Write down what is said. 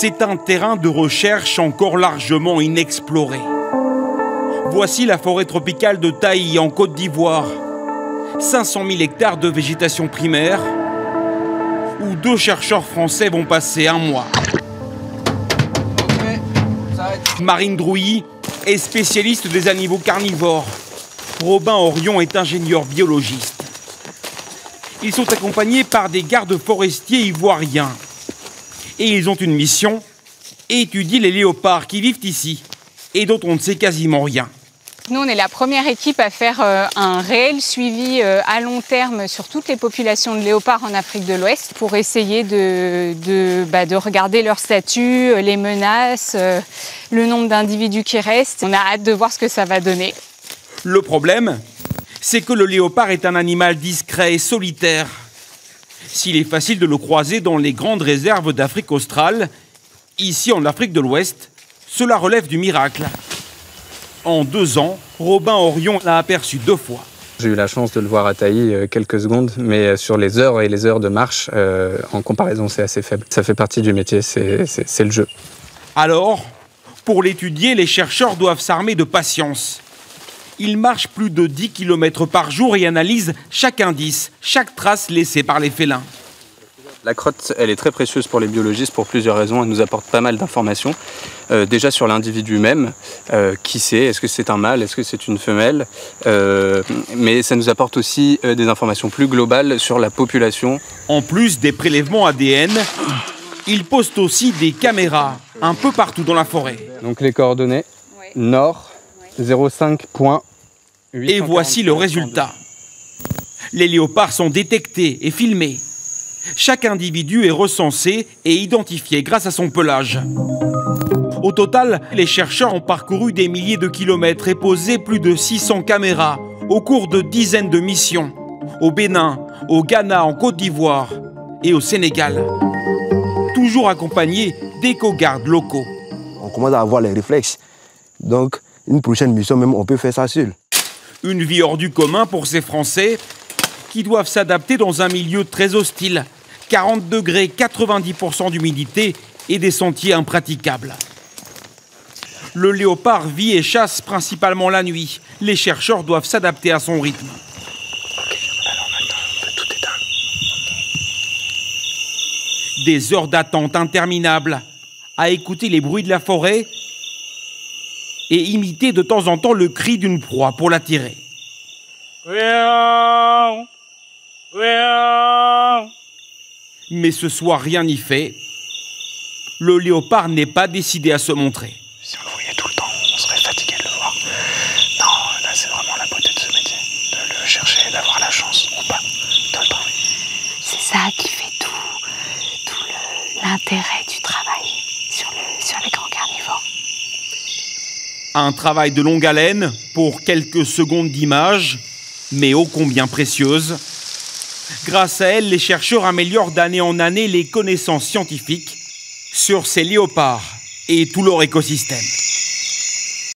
C'est un terrain de recherche encore largement inexploré. Voici la forêt tropicale de Taï en Côte d'Ivoire. 500 000 hectares de végétation primaire où 2 chercheurs français vont passer un mois. Marine Drouilly est spécialiste des animaux carnivores. Robin Orion est ingénieur biologiste. Ils sont accompagnés par des gardes forestiers ivoiriens. Et ils ont une mission, étudier les léopards qui vivent ici et dont on ne sait quasiment rien. Nous, on est la première équipe à faire un réel suivi à long terme sur toutes les populations de léopards en Afrique de l'Ouest pour essayer de regarder leur statut, les menaces, le nombre d'individus qui restent. On a hâte de voir ce que ça va donner. Le problème, c'est que le léopard est un animal discret et solitaire. S'il est facile de le croiser dans les grandes réserves d'Afrique australe, ici en Afrique de l'Ouest, cela relève du miracle. En 2 ans, Robin Orion l'a aperçu 2 fois. J'ai eu la chance de le voir à Taï quelques secondes, mais sur les heures et les heures de marche, en comparaison, c'est assez faible. Ça fait partie du métier, c'est le jeu. Alors, pour l'étudier, les chercheurs doivent s'armer de patience. Ils marchent plus de 10 km par jour et analysent chaque indice, chaque trace laissée par les félins. La crotte, elle est très précieuse pour les biologistes pour plusieurs raisons. Elle nous apporte pas mal d'informations. Déjà sur l'individu même, qui c'est, est-ce que c'est un mâle, est-ce que c'est une femelle, mais ça nous apporte aussi des informations plus globales sur la population. En plus des prélèvements ADN, ils postent aussi des caméras un peu partout dans la forêt. Donc les coordonnées, nord, 0,5.8. Et voici le résultat. Les léopards sont détectés et filmés. Chaque individu est recensé et identifié grâce à son pelage. Au total, les chercheurs ont parcouru des milliers de kilomètres et posé plus de 600 caméras au cours de dizaines de missions au Bénin, au Ghana, en Côte d'Ivoire et au Sénégal. Toujours accompagnés d'éco-gardes locaux. On commence à avoir les réflexes. Donc, une prochaine mission, même, on peut faire ça seul. Une vie hors du commun pour ces Français qui doivent s'adapter dans un milieu très hostile. 40 degrés, 90% d'humidité et des sentiers impraticables. Le léopard vit et chasse principalement la nuit. Les chercheurs doivent s'adapter à son rythme. Des heures d'attente interminables à écouter les bruits de la forêt et imiter de temps en temps le cri d'une proie pour l'attirer. Mais ce soir, rien n'y fait. Le léopard n'est pas décidé à se montrer. Si on le voyait tout le temps, on serait fatigué de le voir. Non, là c'est vraiment la beauté de ce métier, de le chercher, d'avoir la chance ou pas, tout le temps. C'est ça qui fait tout l'intérêt du travail sur les grands carnivores. Un travail de longue haleine pour quelques secondes d'image, mais ô combien précieuse. Grâce à elle, les chercheurs améliorent d'année en année les connaissances scientifiques sur ces léopards et tout leur écosystème.